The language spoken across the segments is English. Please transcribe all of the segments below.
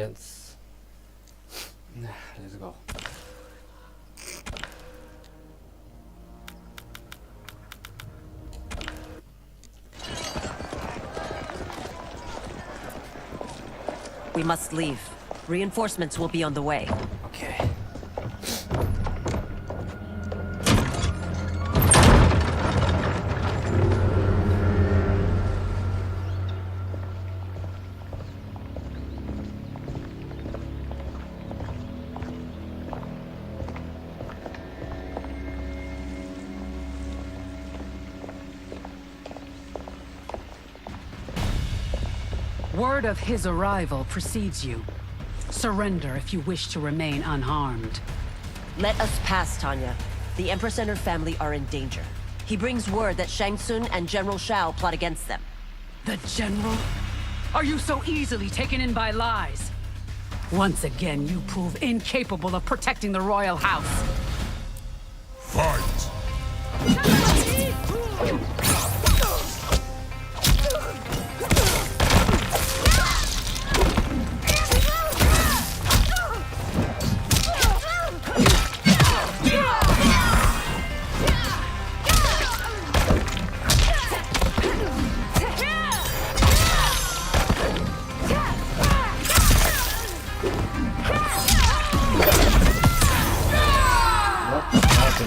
audience. Let's go. We must leave. Reinforcements will be on the way. Okay. Word of his arrival precedes you. Surrender if you wish to remain unharmed. Let us pass, Tanya. The Empress and her family are in danger. He brings word that Shang Tsung and General Shao plot against them. The General? Are you so easily taken in by lies? Once again, you prove incapable of protecting the royal house. Fight!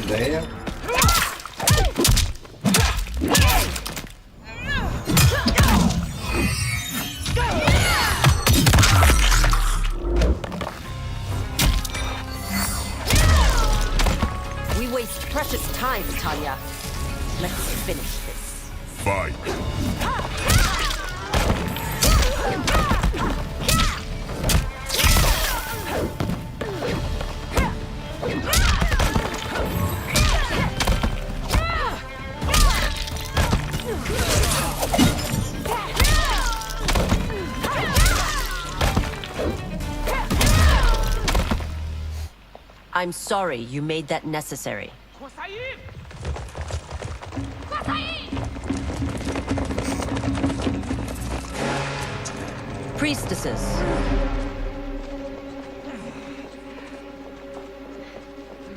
There. We waste precious time, Tanya. Let's finish this. Fight! I'm sorry you made that necessary. Priestesses.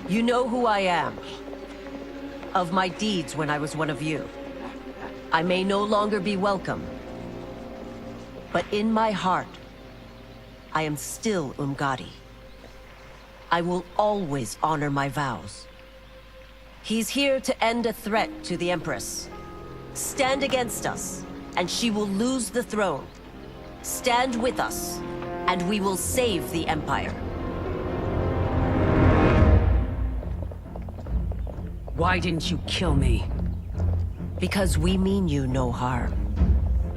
You know who I am. Of my deeds when I was one of you. I may no longer be welcome. But in my heart, I am still Umgadi. I will always honor my vows. He's here to end a threat to the Empress. Stand against us, and she will lose the throne. Stand with us, and we will save the Empire. Why didn't you kill me? Because we mean you no harm.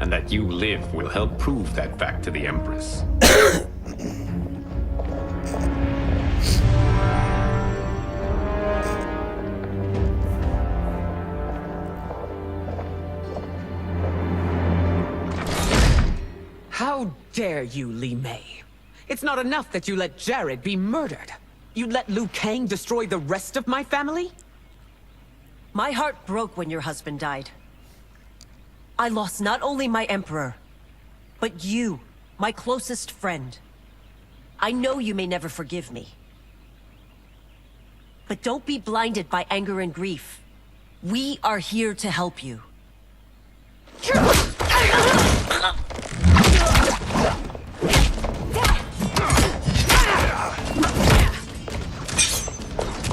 And that you live will help prove that fact to the Empress. How dare you, Li Mei? It's not enough that you let Jared be murdered. You'd let Liu Kang destroy the rest of my family? My heart broke when your husband died. I lost not only my emperor, but you, my closest friend. I know you may never forgive me. But don't be blinded by anger and grief. We are here to help you.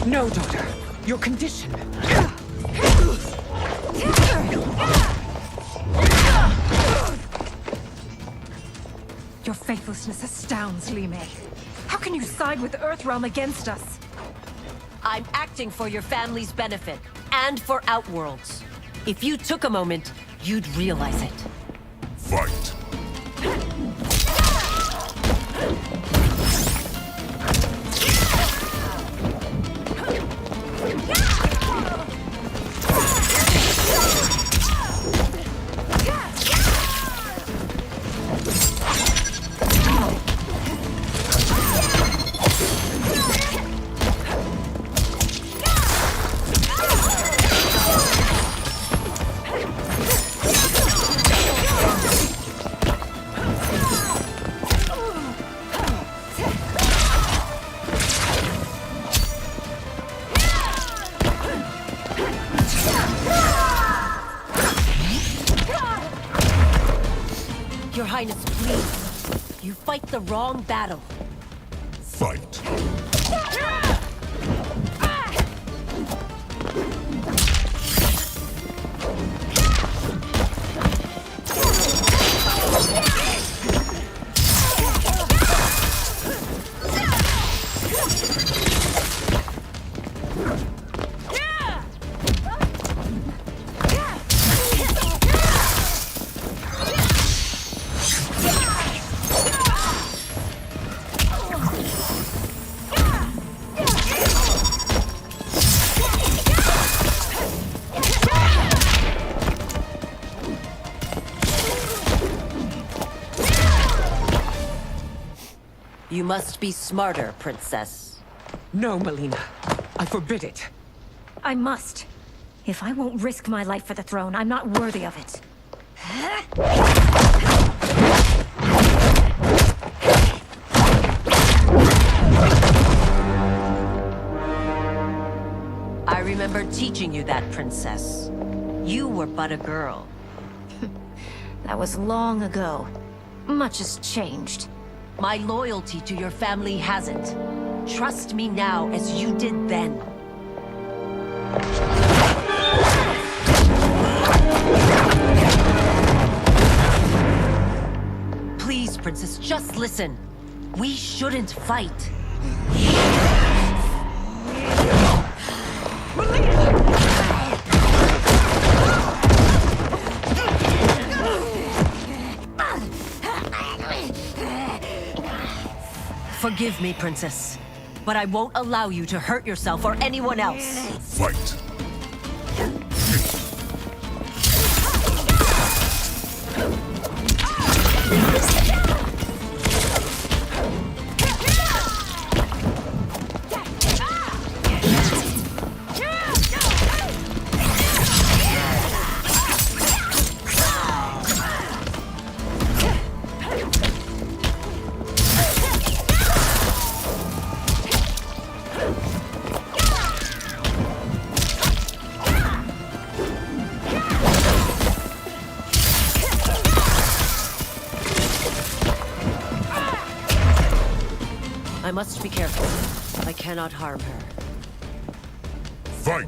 No, daughter. Your condition. Your faithlessness astounds, Li Mei. How can you side with Earthrealm against us? I'm acting for your family's benefit, and for Outworld's. If you took a moment, you'd realize it. Fight! Highness, please. You fight the wrong battle. Fight. You must be smarter, Princess. No, Melina. I forbid it. I must. If I won't risk my life for the throne, I'm not worthy of it. I remember teaching you that, Princess. You were but a girl. That was long ago. Much has changed. My loyalty to your family hasn't. Trust me now as you did then. Please, Princess, just listen. We shouldn't fight. Forgive me, Princess, but I won't allow you to hurt yourself or anyone else. Fight. I must be careful. I cannot harm her. Fight.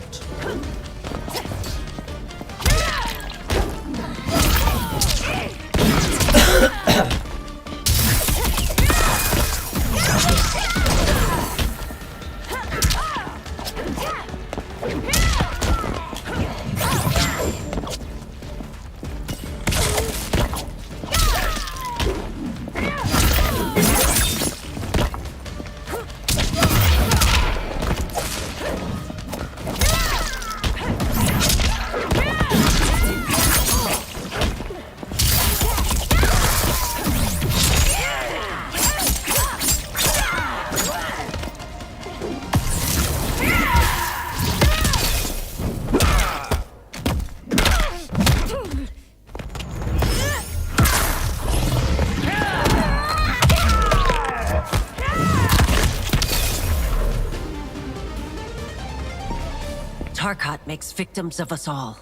Tarkat makes victims of us all.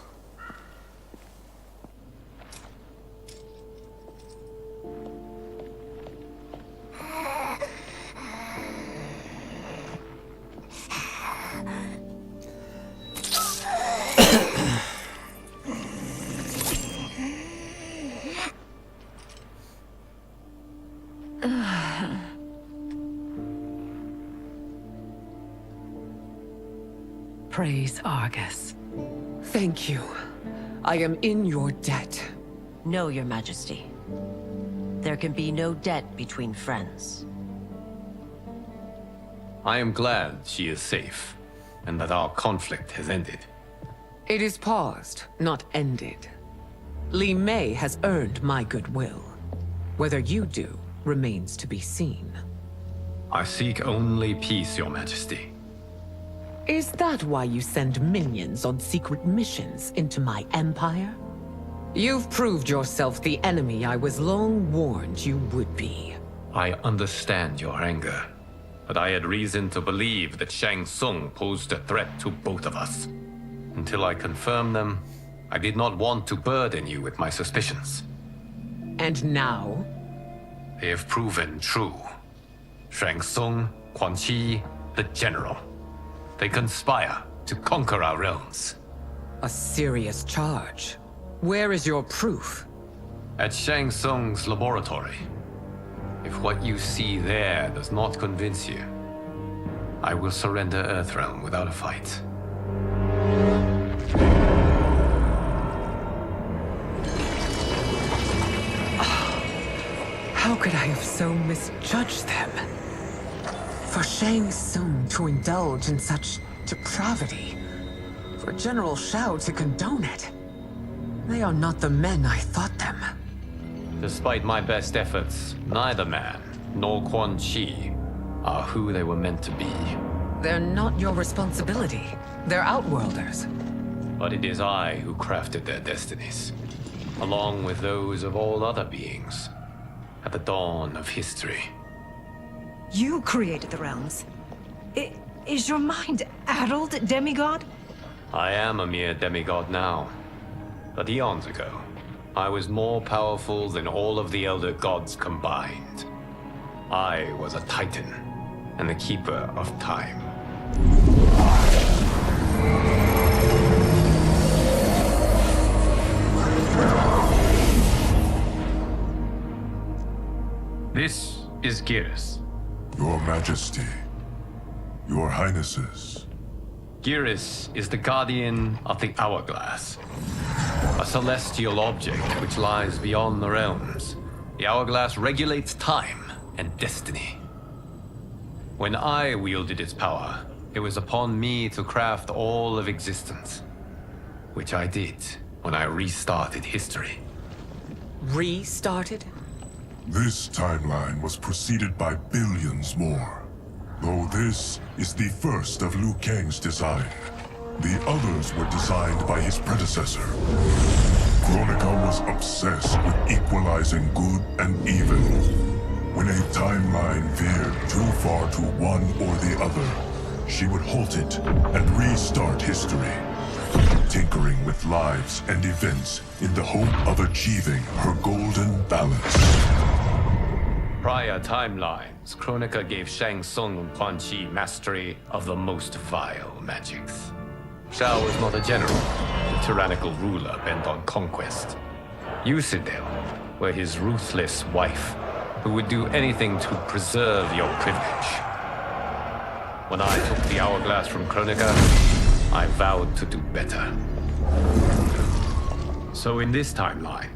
Praise Argus. Thank you. I am in your debt. No, Your Majesty. There can be no debt between friends. I am glad she is safe, and that our conflict has ended. It is paused, not ended. Li Mei has earned my goodwill. Whether you do remains to be seen. I seek only peace, Your Majesty. Is that why you send minions on secret missions into my empire? You've proved yourself the enemy I was long warned you would be. I understand your anger, but I had reason to believe that Shang Tsung posed a threat to both of us. Until I confirmed them, I did not want to burden you with my suspicions. And now? They have proven true. Shang Tsung, Quan Chi, the General. They conspire to conquer our realms. A serious charge. Where is your proof? At Shang Tsung's laboratory. If what you see there does not convince you, I will surrender Earthrealm without a fight. How could I have so misjudged them? For Shang Tsung to indulge in such depravity, for General Shao to condone it, they are not the men I thought them. Despite my best efforts, neither man nor Quan Chi are who they were meant to be. They're not your responsibility. They're Outworlders. But it is I who crafted their destinies, along with those of all other beings, at the dawn of history. You created the realms. Is your mind addled, demigod? I am a mere demigod now. But eons ago, I was more powerful than all of the Elder Gods combined. I was a Titan, and the Keeper of Time. This is Geras. Your Majesty, Your Highnesses. Geras is the guardian of the Hourglass, a celestial object which lies beyond the realms. The Hourglass regulates time and destiny. When I wielded its power, it was upon me to craft all of existence, which I did when I restarted history. Restarted? This timeline was preceded by billions more. Though this is the first of Liu Kang's design. The others were designed by his predecessor. Kronika was obsessed with equalizing good and evil. When a timeline veered too far to one or the other, she would halt it and restart history, tinkering with lives and events in the hope of achieving her golden balance. Prior timelines, Kronika gave Shang Tsung and Quan Chi mastery of the most vile magics. Shao was not a general, a tyrannical ruler bent on conquest. You, Sidel, were his ruthless wife, who would do anything to preserve your privilege. When I took the Hourglass from Kronika, I vowed to do better. So in this timeline,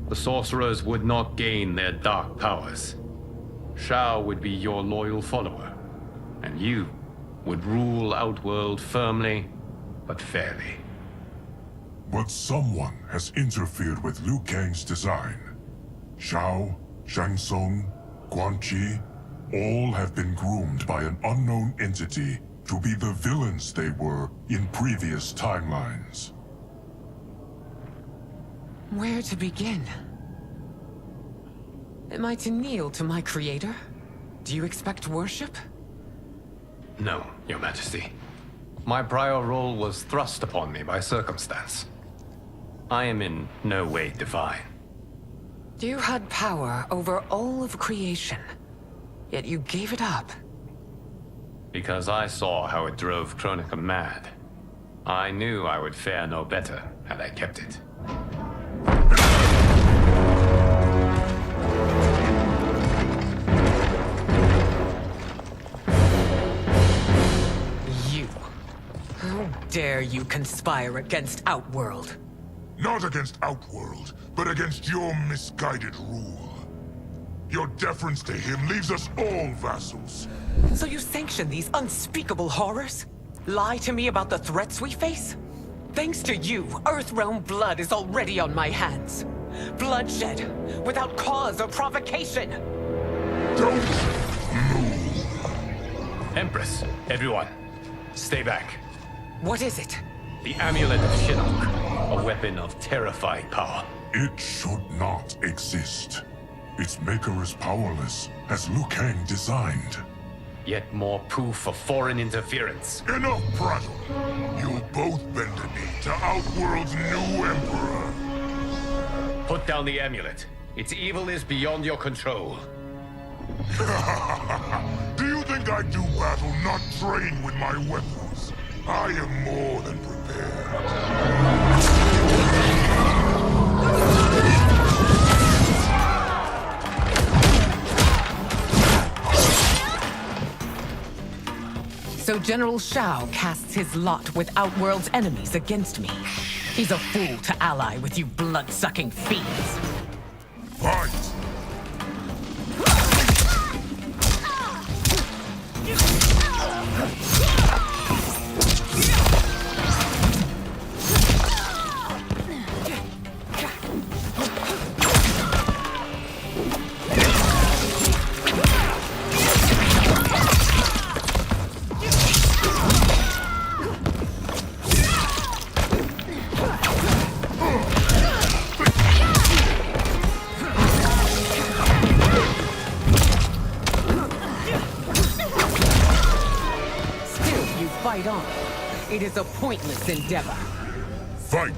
the sorcerers would not gain their dark powers. Shao would be your loyal follower, and you would rule Outworld firmly, but fairly. But someone has interfered with Liu Kang's design. Shao, Shang Tsung, Quan Chi, all have been groomed by an unknown entity to be the villains they were in previous timelines. Where to begin? Am I to kneel to my creator? Do you expect worship? No, Your Majesty. My prior role was thrust upon me by circumstance. I am in no way divine. You had power over all of creation, yet you gave it up. Because I saw how it drove Kronika mad. I knew I would fare no better had I kept it. You. How dare you conspire against Outworld? Not against Outworld, but against your misguided rule. Your deference to him leaves us all vassals. So you sanction these unspeakable horrors? Lie to me about the threats we face? Thanks to you, Earthrealm blood is already on my hands. Bloodshed, without cause or provocation. Don't move. Empress, everyone, stay back. What is it? The Amulet of Shinnok, a weapon of terrifying power. It should not exist. Its maker is powerless, as Liu Kang designed. Yet more proof of foreign interference. Enough prattle. You'll both bend the knee to Outworld's new emperor. Put down the amulet. Its evil is beyond your control. Do you think I do battle not trained with my weapons? I am more than prepared. So General Shao casts his lot with Outworld's enemies against me. He's a fool to ally with you blood-sucking fiends. Fight! Fight on. It is a pointless endeavor. Fight!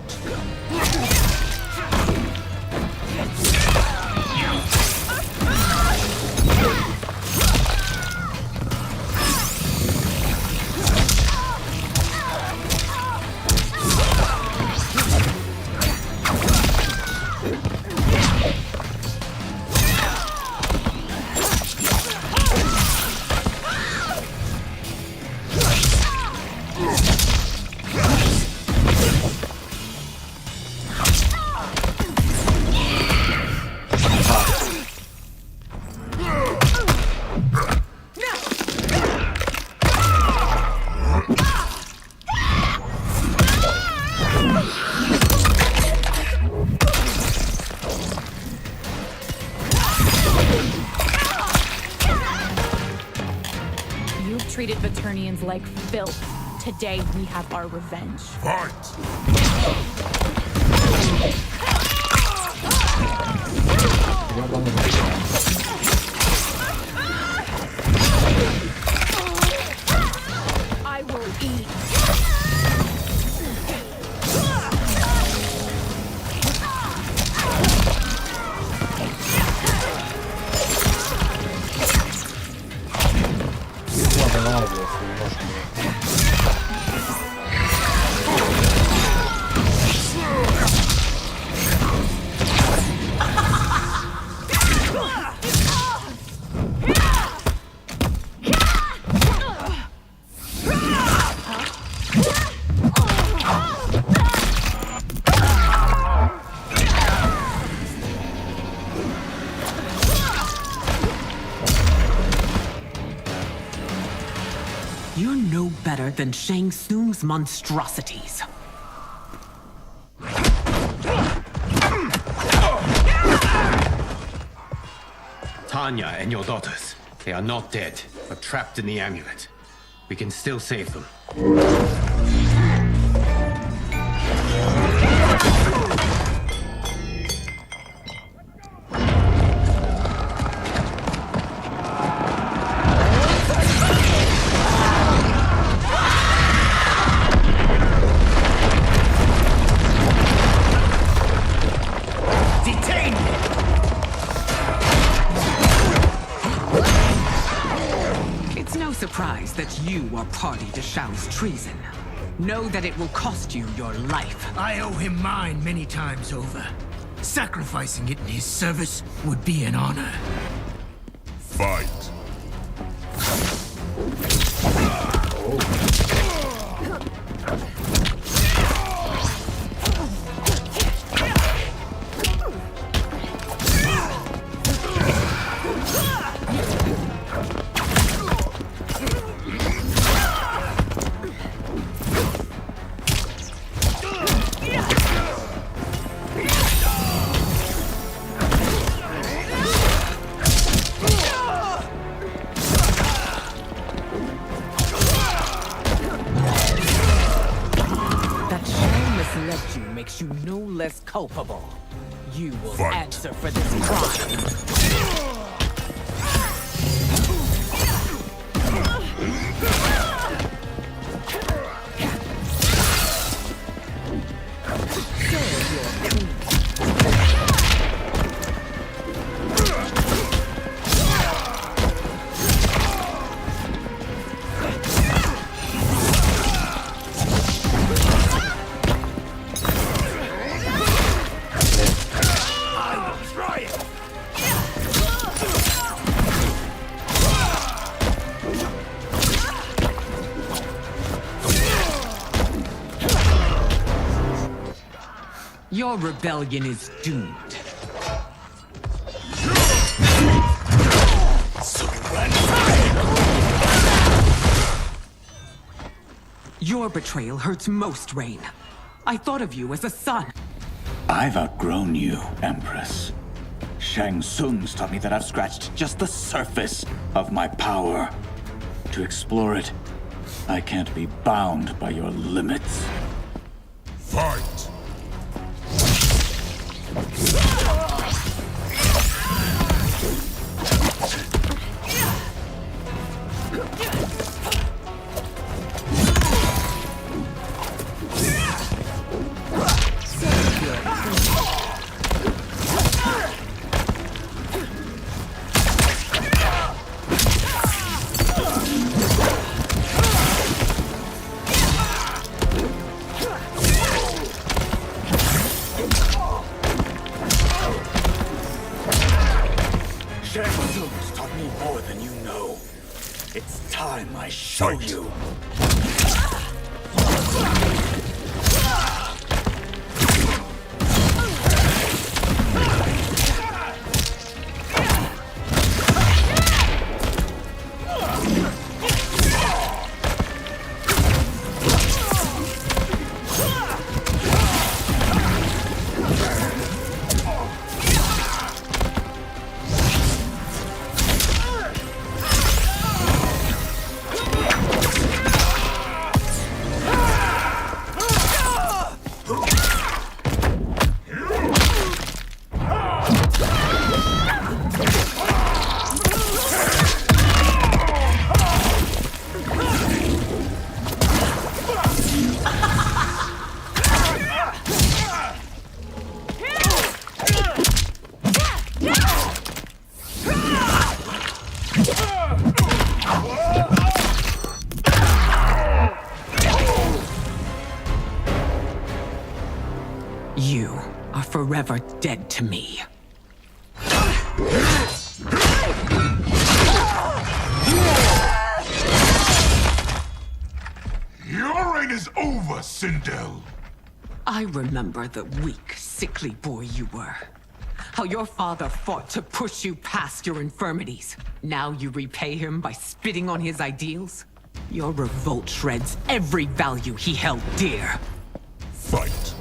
Treated Veternians like filth. Today we have our revenge. Fight! I will eat. You're no better than Shang Tsung's monstrosities. Tanya and your daughters, they are not dead, but trapped in the amulet. We can still save them. Surprised that you are party to Shao's treason. Know that it will cost you your life. I owe him mine many times over. Sacrificing it in his service would be an honor. Fight! Makes you no less culpable. You will Fight. answer for this crime. Your rebellion is doomed. Your betrayal hurts most, Rain. I thought of you as a son. I've outgrown you, Empress. Shang Tsung's taught me that I've scratched just the surface of my power. To explore it, I can't be bound by your limits. Fight! Shang Tsung's taught me more than you know. It's time I show you. You are forever dead to me. Your reign is over, Sindel! I remember the weak, sickly boy you were. How your father fought to push you past your infirmities. Now you repay him by spitting on his ideals? Your revolt shreds every value he held dear. Fight!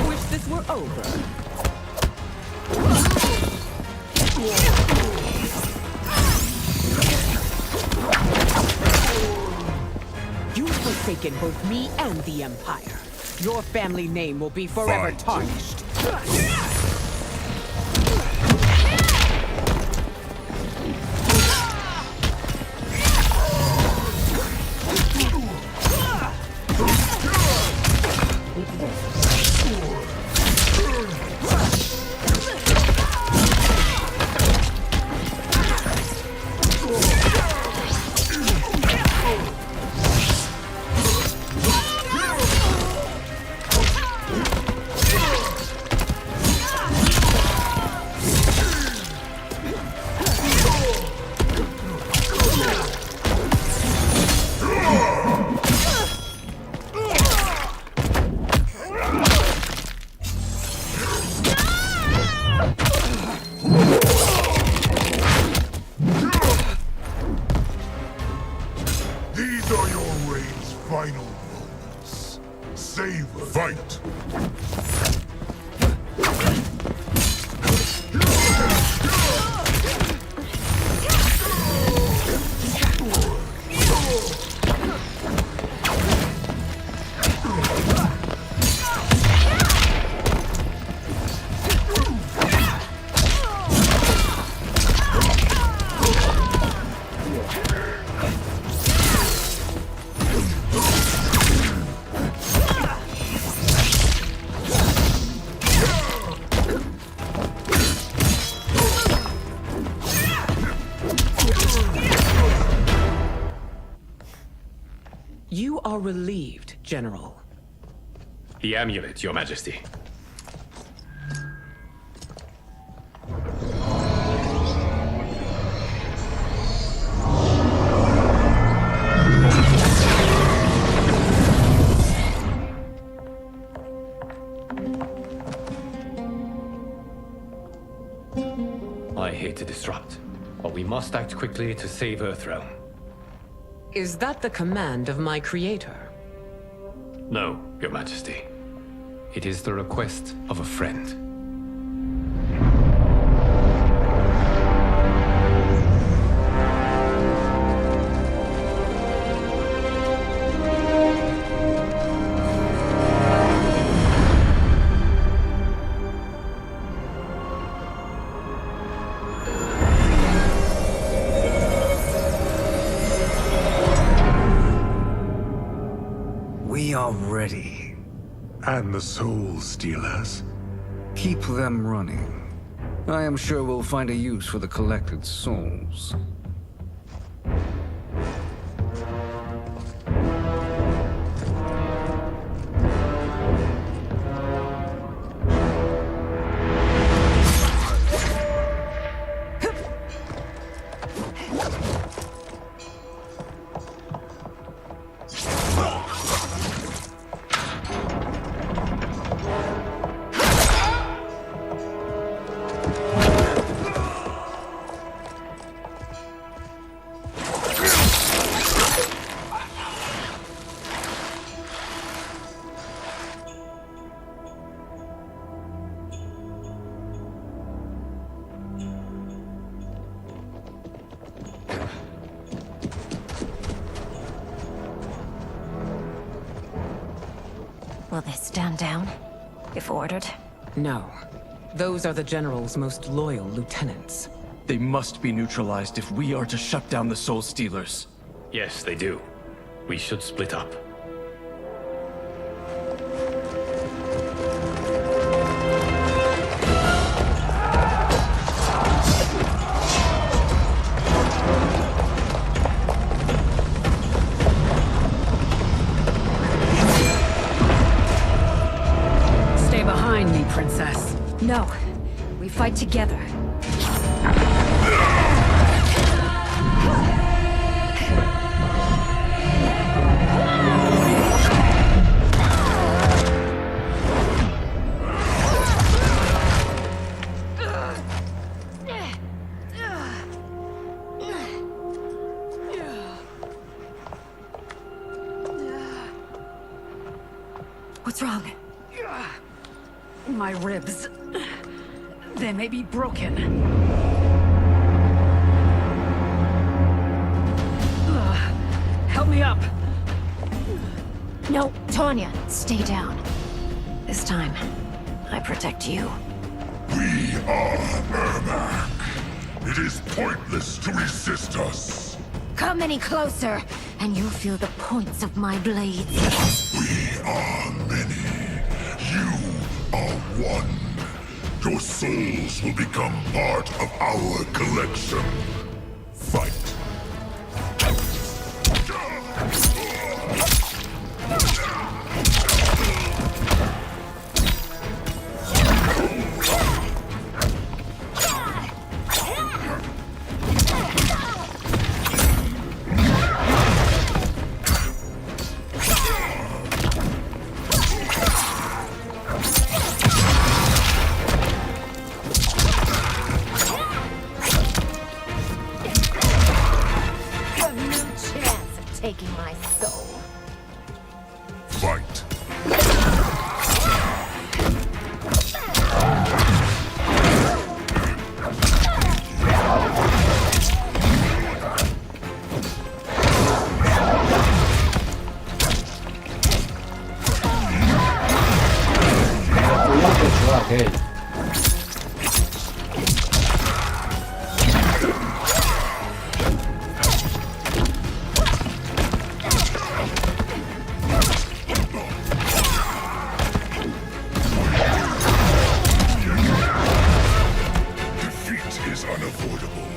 Wish this were over. You've forsaken both me and the Empire. Your family name will be forever tarnished. These are your reign's final moments. Savor. Fight! relieved, General. The amulet, Your Majesty. I hate to disrupt, but we must act quickly to save Earthrealm. Is that the command of my creator? No, Your Majesty. It is the request of a friend. We are ready. And the Soul Stealers? Keep them running. I am sure we'll find a use for the collected souls. Will they stand down, if ordered? No. Those are the General's most loyal lieutenants. They must be neutralized if we are to shut down the Soul Stealers. Yes, they do. We should split up. Stay behind me, Princess. No. We fight together. What's wrong? My ribs. They may be broken. Help me up. No, Tanya, stay down. This time, I protect you. We are Ermac. It is pointless to resist us. Come any closer, and you'll feel the points of my blades. We are many. You are one. Your souls will become part of our collection. Fight. Taking my soul. Fight. Okay. Defeat is unavoidable.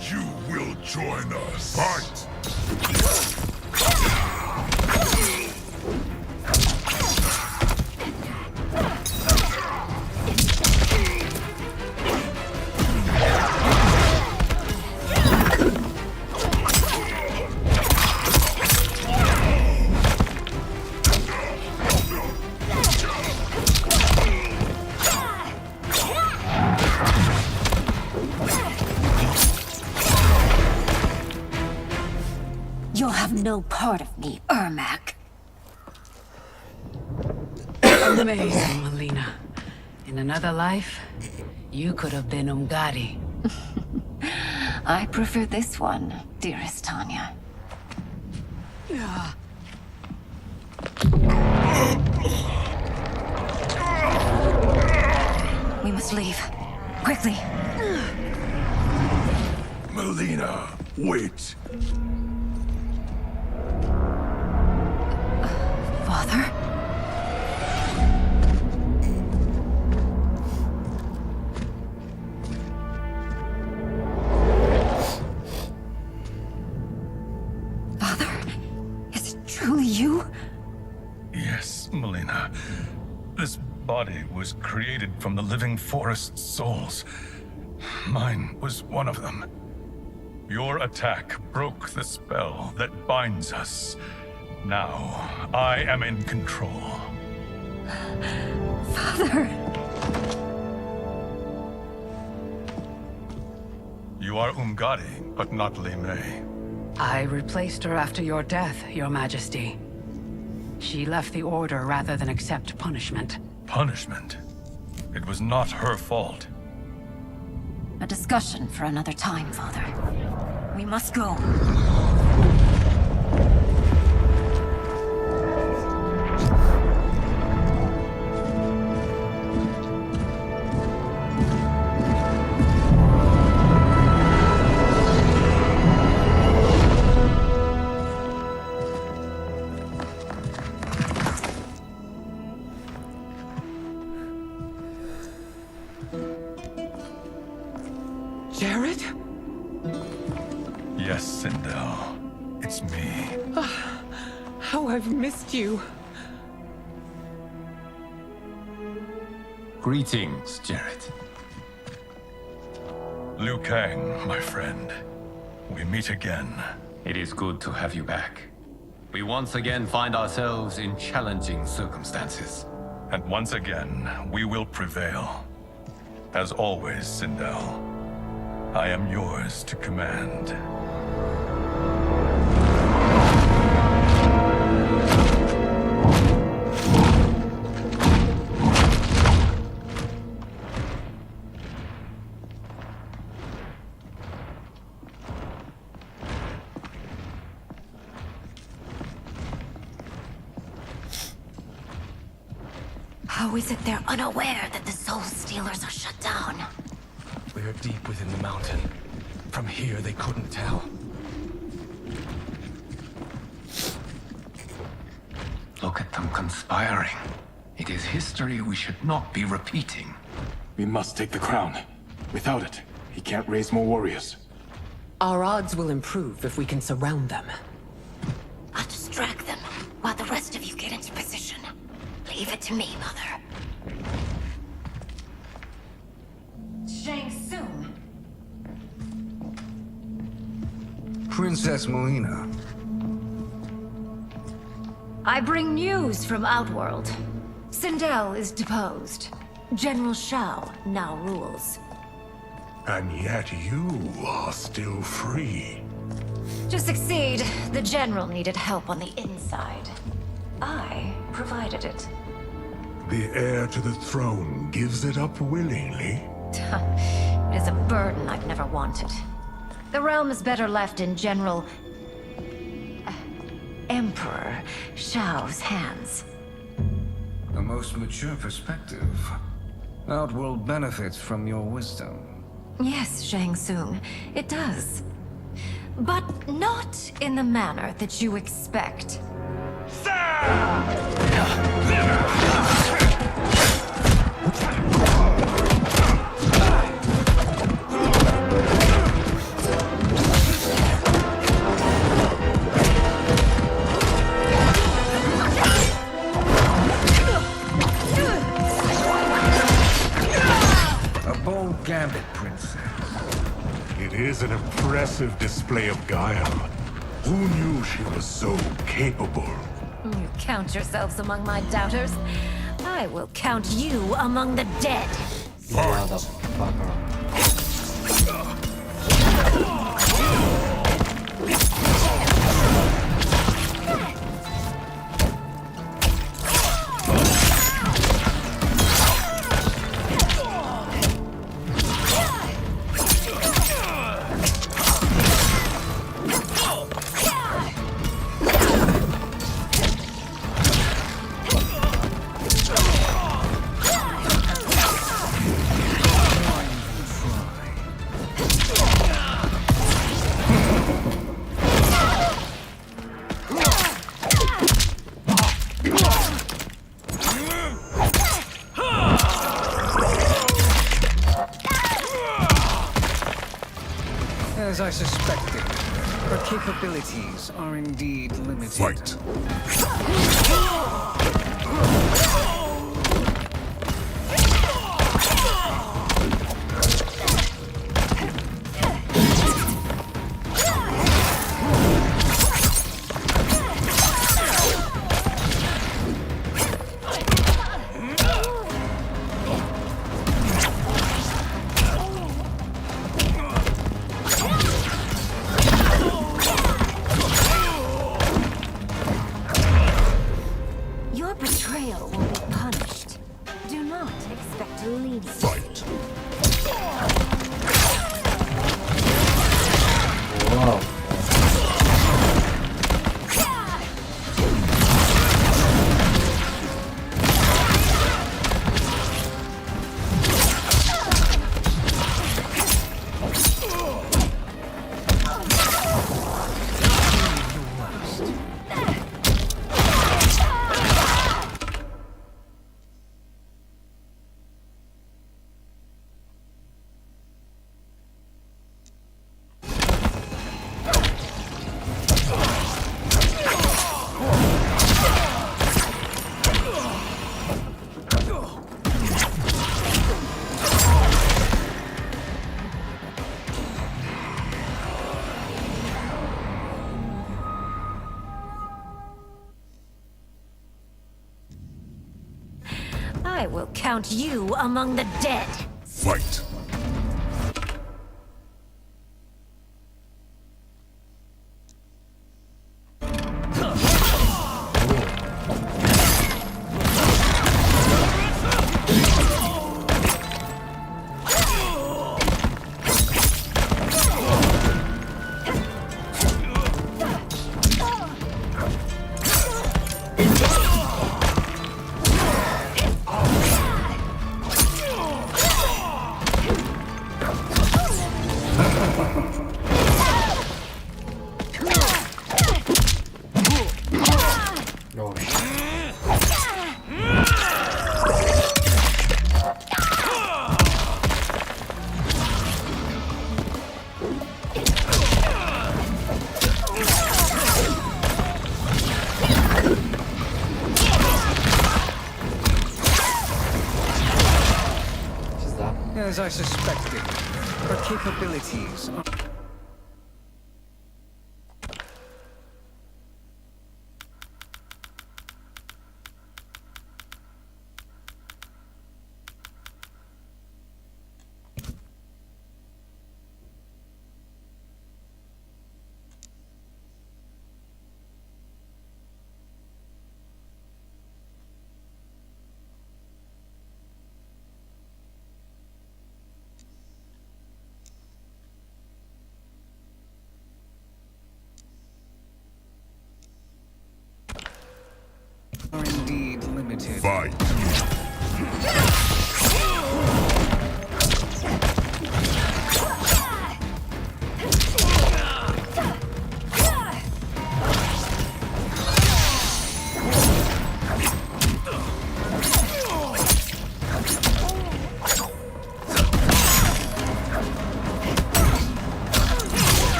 You will join us. Fight! no part of me, Ermac. Amazing, Melina. In another life, you could have been Umgadi. I prefer this one, dearest Tanya. We must leave. Quickly. Melina, wait. Father? Father? Is it truly you? Yes, Melina. This body was created from the living forest's souls. Mine was one of them. Your attack broke the spell that binds us. Now, I am in control. Father! You are Umgadi, but not Li Mei. I replaced her after your death, Your Majesty. She left the Order rather than accept punishment. Punishment? It was not her fault. A discussion for another time, Father. We must go. Jared? Yes, Sindel. It's me. How I've missed you. Greetings, Jared. Liu Kang, my friend. We meet again. It is good to have you back. We once again find ourselves in challenging circumstances. And once again, we will prevail. As always, Sindel, I am yours to command. How is it they're unaware that the Soul Stealers are shut down? We're deep within the mountain. From here, they couldn't tell. Look at them conspiring. It is history we should not be repeating. We must take the crown. Without it, he can't raise more warriors. Our odds will improve if we can surround them. I'll distract them while the rest of you get into position. Leave it to me, Mother. Shang Tsung. Princess Melina. I bring news from Outworld. Sindel is deposed. General Shao now rules. And yet you are still free. To succeed, the General needed help on the inside. I provided it. The heir to the throne gives it up willingly. It is a burden I've never wanted. The realm is better left in General... Emperor Shao's hands. A most mature perspective. Outworld benefits from your wisdom. Yes, Shang Tsung, it does. But not in the manner that you expect. A bold gambit, Princess. It is an impressive display of guile. Who knew she was so capable? You count yourselves among my doubters. I will count you among the dead. Motherfucker. As I suspected, her capabilities are indeed limited. Fight. Your betrayal will be punished. Do not expect leniency. Fight. Wow. I will count you among the dead. Fight. As I suspected, her capabilities are... are indeed limited. Fight.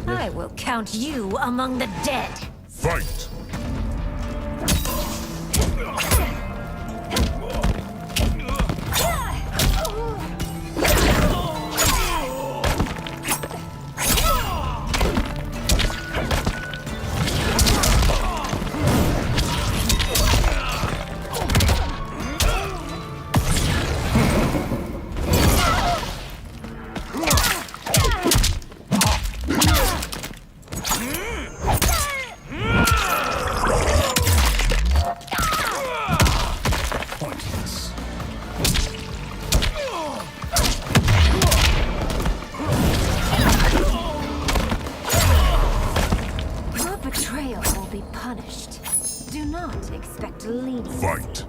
I will count you among the dead. Fight. not expect leniency. Fight.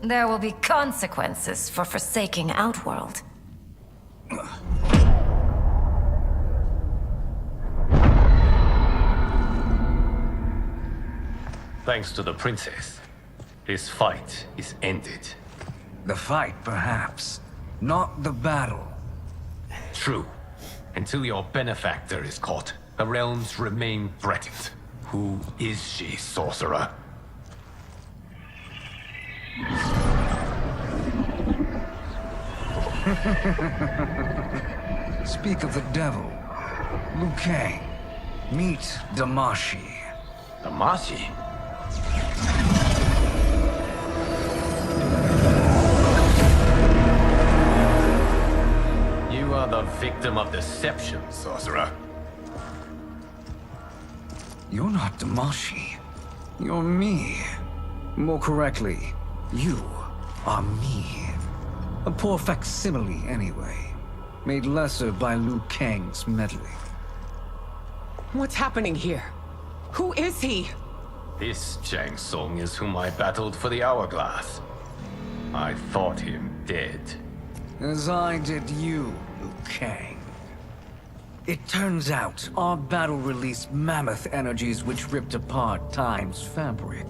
There will be consequences for forsaking Outworld. Thanks to the princess, this fight is ended. The fight, perhaps. Not the battle. True. Until your benefactor is caught, the realms remain threatened. Who is she, sorcerer? Speak of the devil. Liu Kang. Meet Damashi. Damashi? You are the victim of deception, sorcerer. You're not Damashi. You're me. More correctly, you are me. A poor facsimile, anyway. Made lesser by Liu Kang's meddling. What's happening here? Who is he? This Shang Tsung is whom I battled for the Hourglass. I thought him dead. As I did you, Liu Kang. It turns out our battle released mammoth energies which ripped apart time's fabric.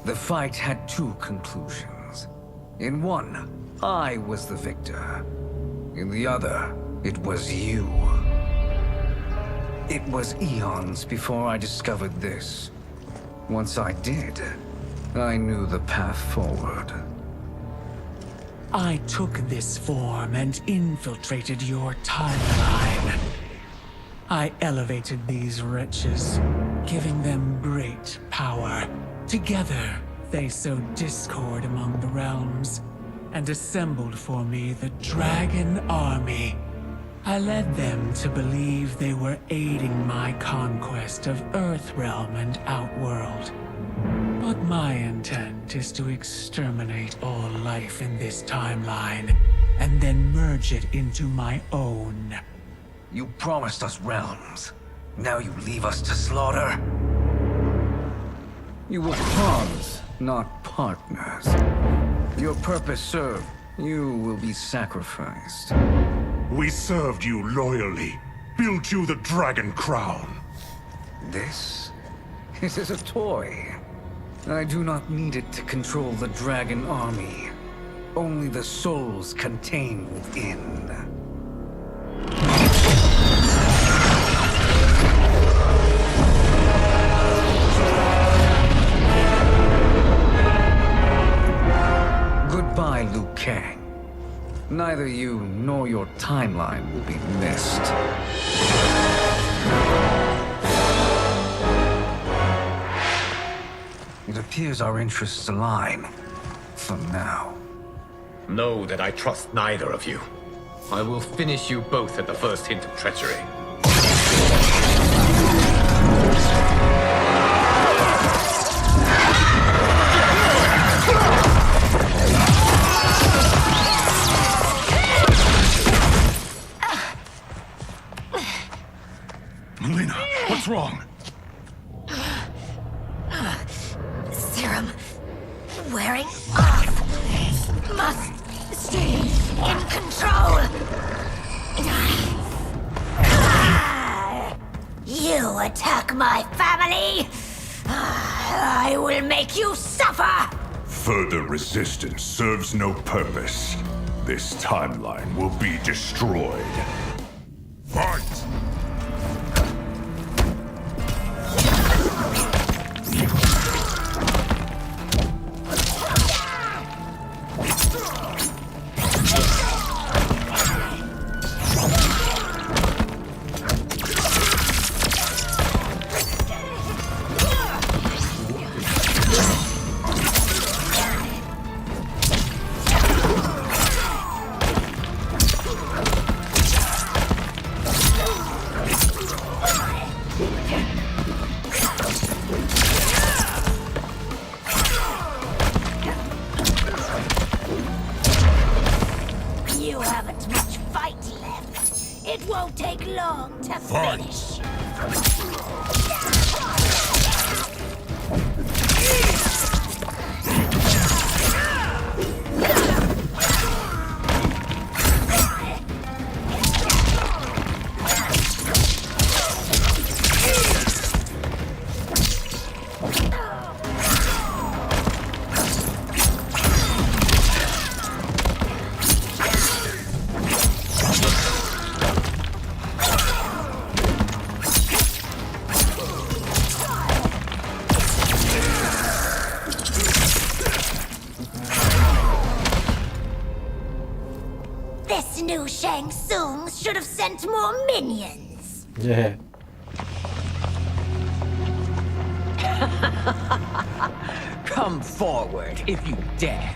The fight had two conclusions. In one, I was the victor. In the other, it was you. It was eons before I discovered this. Once I did, I knew the path forward. I took this form and infiltrated your timeline. I elevated these wretches, giving them great power. Together, they sowed discord among the realms, and assembled for me the Dragon Army. I led them to believe they were aiding my conquest of Earthrealm and Outworld. But my intent is to exterminate all life in this timeline, and then merge it into my own. You promised us realms. Now you leave us to slaughter? You were pawns, not partners. Your purpose served. You will be sacrificed. We served you loyally. Built you the Dragon Crown. This? It is a toy. I do not need it to control the Dragon Army. Only the souls contained within. Goodbye, Liu Kang. Neither you nor your timeline will be missed. It appears our interests align. For now. Know that I trust neither of you. I will finish you both at the first hint of treachery. Melina, what's wrong? Serum wearing off. Must stay in control. You attack my family. I will make you suffer. Further resistance serves no purpose. This timeline will be destroyed. Fight! perish. This new Shang Tsung should have sent more minions. Yeah. Come forward if you dare.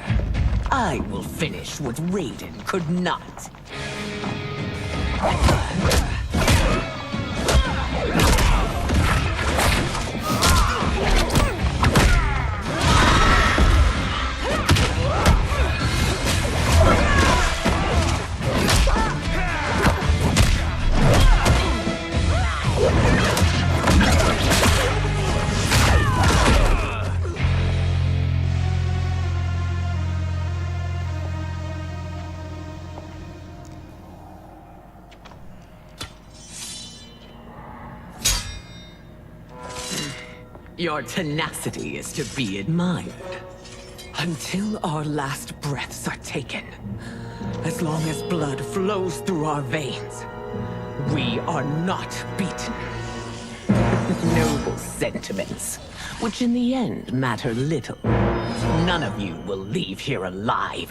I will finish what Raiden could not. Your tenacity is to be admired. Until our last breaths are taken, as long as blood flows through our veins, we are not beaten. Noble sentiments, which in the end matter little. None of you will leave here alive.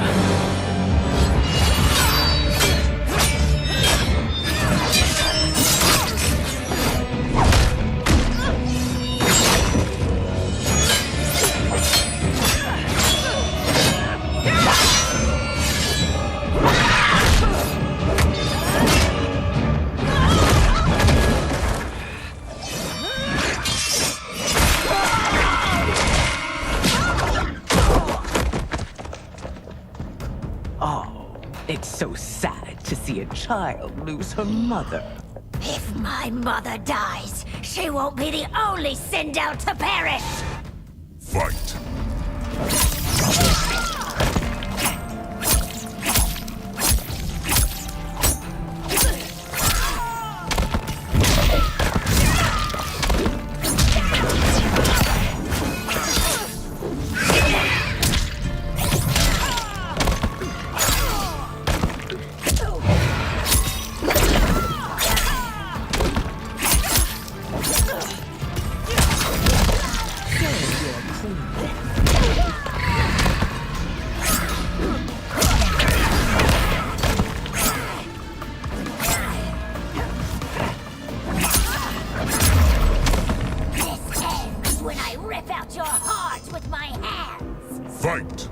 It's so sad to see a child lose her mother. If my mother dies, she won't be the only Sindel to perish! Fight! Fight!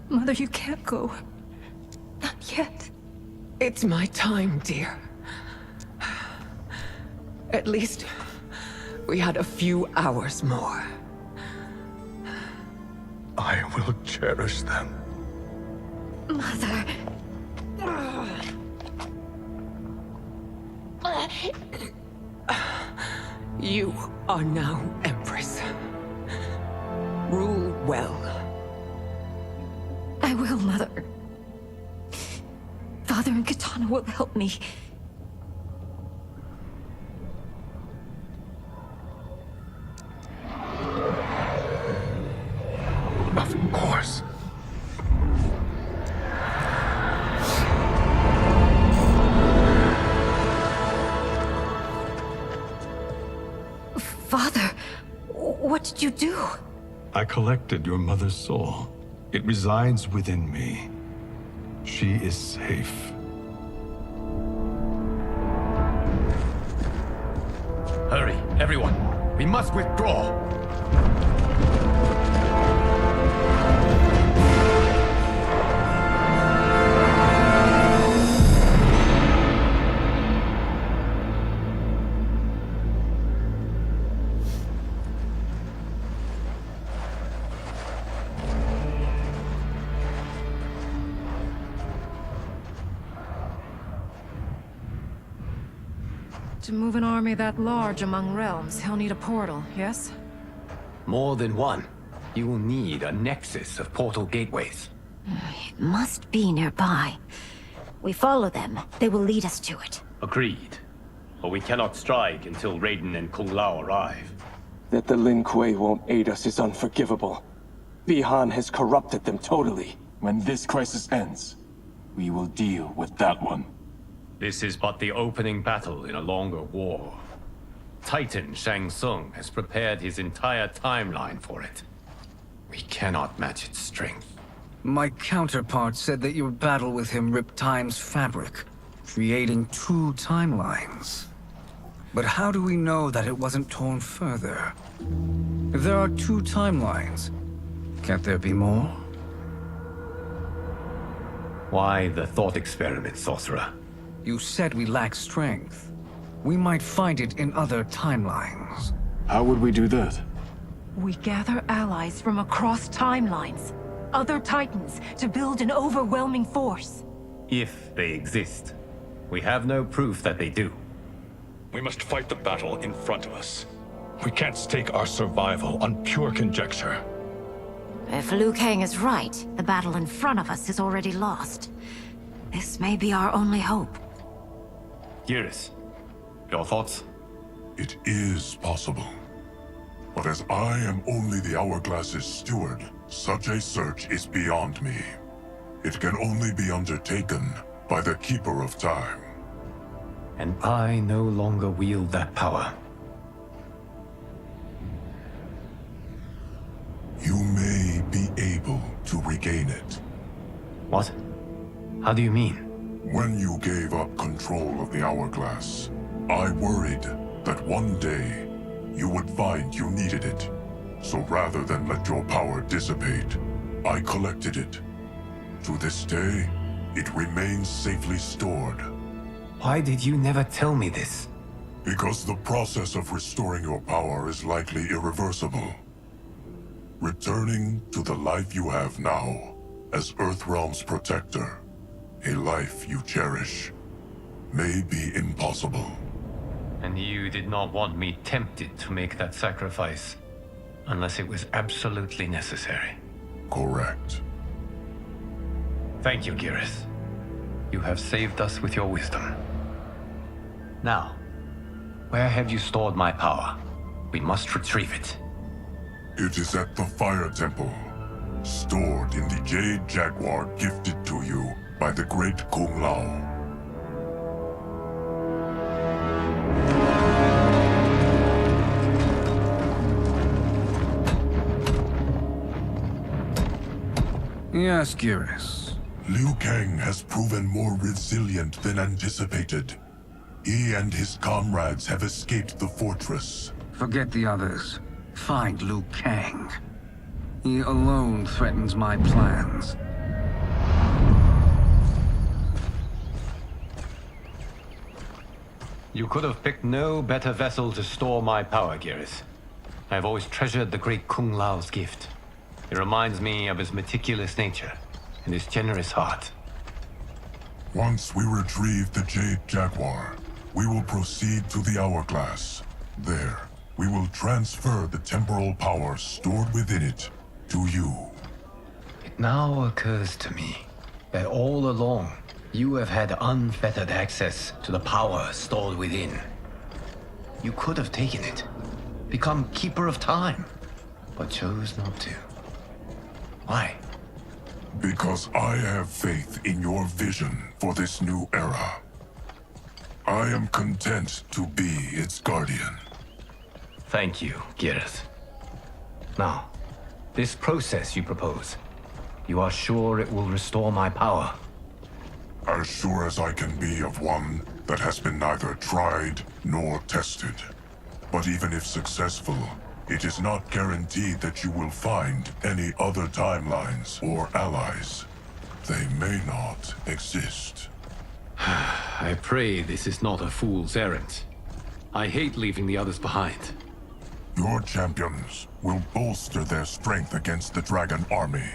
Mother, you can't go. Not yet. It's my time, dear. At least we had a few hours more. I will cherish them. Mother. You are now Empress. Rule well. I will, Mother. Father and Katana will help me. Of course. Father, what did you do? I collected your mother's soul. It resides within me. She is safe. Hurry, everyone. We must withdraw. To move an army that large among realms, he'll need a portal, yes? More than one. You will need a nexus of portal gateways. It must be nearby. We follow them, they will lead us to it. Agreed. But we cannot strike until Raiden and Kung Lao arrive. That the Lin Kuei won't aid us is unforgivable. Bihan has corrupted them totally. When this crisis ends, we will deal with that one. This is but the opening battle in a longer war. Titan Shang Tsung has prepared his entire timeline for it. We cannot match its strength. My counterpart said that your battle with him ripped time's fabric, creating two timelines. But how do we know that it wasn't torn further? If there are two timelines, can't there be more? Why the thought experiment, Sorcerer? You said we lack strength. We might find it in other timelines. How would we do that? We gather allies from across timelines, other titans, to build an overwhelming force. If they exist. We have no proof that they do. We must fight the battle in front of us. We can't stake our survival on pure conjecture. If Liu Kang is right, the battle in front of us is already lost. This may be our only hope. Geras, your thoughts? It is possible. But as I am only the Hourglass's steward, such a search is beyond me. It can only be undertaken by the Keeper of Time. And I no longer wield that power. You may be able to regain it. What? How do you mean? When you gave up control of the Hourglass, I worried that one day you would find you needed it. So rather than let your power dissipate, I collected it. To this day, it remains safely stored. Why did you never tell me this? Because the process of restoring your power is likely irreversible. Returning to the life you have now, as Earthrealm's protector, a life you cherish, may be impossible. And you did not want me tempted to make that sacrifice, unless it was absolutely necessary. Correct. Thank you, Geras. You have saved us with your wisdom. Now, where have you stored my power? We must retrieve it. It is at the Fire Temple, stored in the Jade Jaguar gifted to you by the great Kung Lao. Yes, Geras. Liu Kang has proven more resilient than anticipated. He and his comrades have escaped the fortress. Forget the others. Find Liu Kang. He alone threatens my plans. You could have picked no better vessel to store my power, Geras. I have always treasured the great Kung Lao's gift. It reminds me of his meticulous nature and his generous heart. Once we retrieve the Jade Jaguar, we will proceed to the Hourglass. There, we will transfer the temporal power stored within it to you. It now occurs to me that all along, you have had unfettered access to the power stored within. You could have taken it, become Keeper of Time, but chose not to. Why? Because I have faith in your vision for this new era. I am content to be its guardian. Thank you, Gareth. Now, this process you propose, you are sure it will restore my power? As sure as I can be of one that has been neither tried nor tested. But even if successful, it is not guaranteed that you will find any other timelines or allies. They may not exist. I pray this is not a fool's errand. I hate leaving the others behind. Your champions will bolster their strength against the Dragon Army.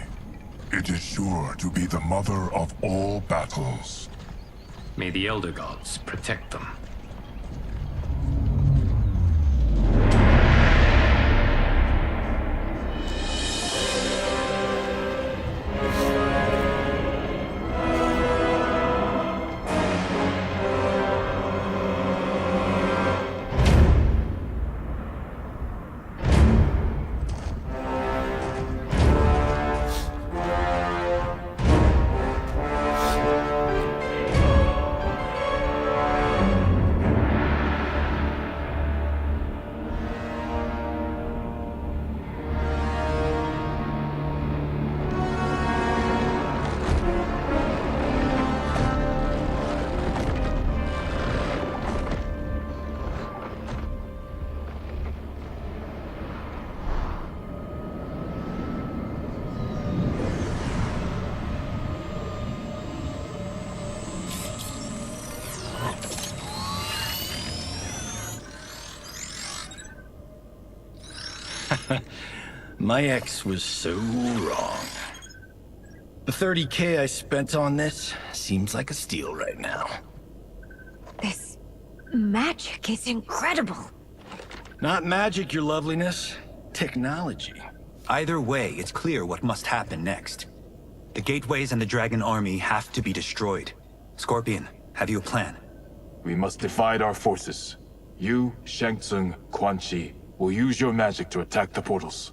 It is sure to be the mother of all battles. May the Elder Gods protect them. My ex was so wrong. The 30K I spent on this seems like a steal right now. This magic is incredible. Not magic, your loveliness. Technology. Either way, it's clear what must happen next. The gateways and the Dragon Army have to be destroyed. Scorpion, have you a plan? We must divide our forces. You, Shang Tsung, Quan Chi will use your magic to attack the portals.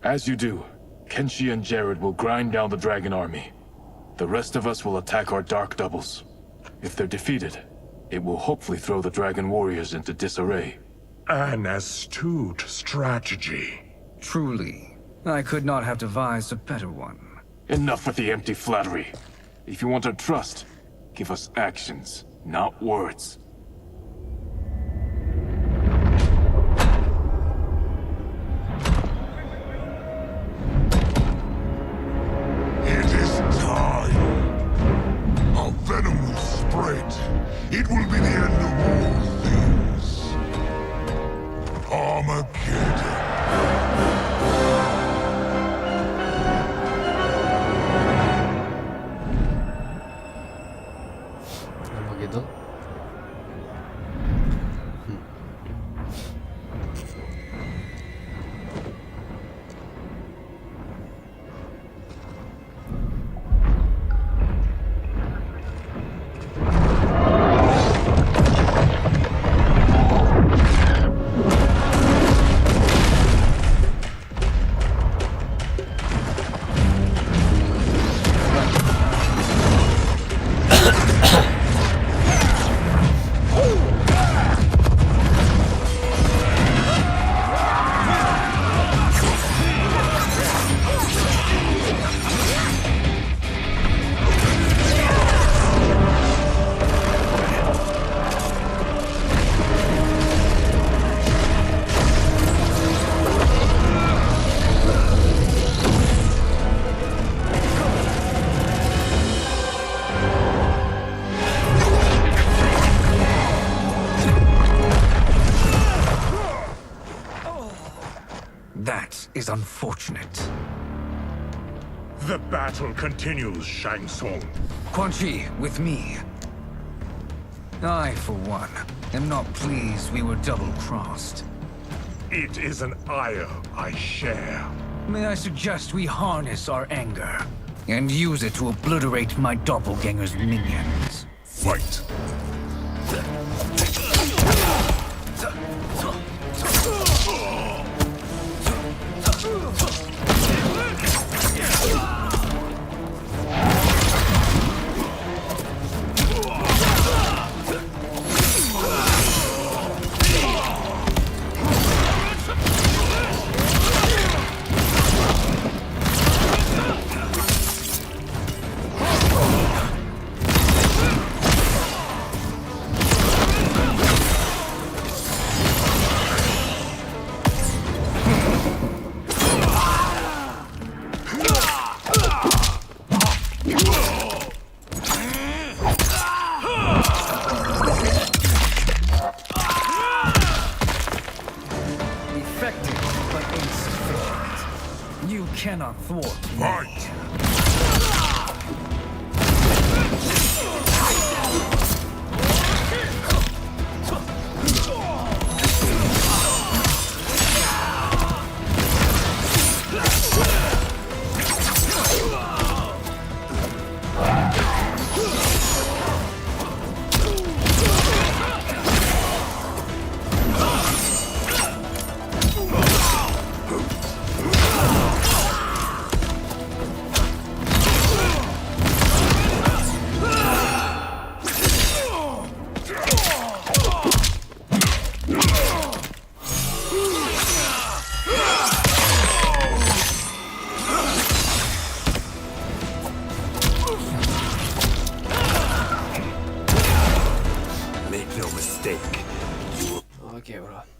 As you do, Kenshi and Jared will grind down the Dragon Army. The rest of us will attack our Dark Doubles. If they're defeated, it will hopefully throw the Dragon Warriors into disarray. An astute strategy. Truly, I could not have devised a better one. Enough with the empty flattery. If you want our trust, give us actions, not words. Venom will spread. It will be the end of all things. Armageddon. Armageddon? That is unfortunate. The battle continues, Shang Tsung. Quan Chi, with me. I, for one, am not pleased we were double-crossed. It is an ire I share. May I suggest we harness our anger and use it to obliterate my doppelganger's minions? Fight! Effective, but insufficient. You cannot thwart me. Make no mistake. Okej, bra.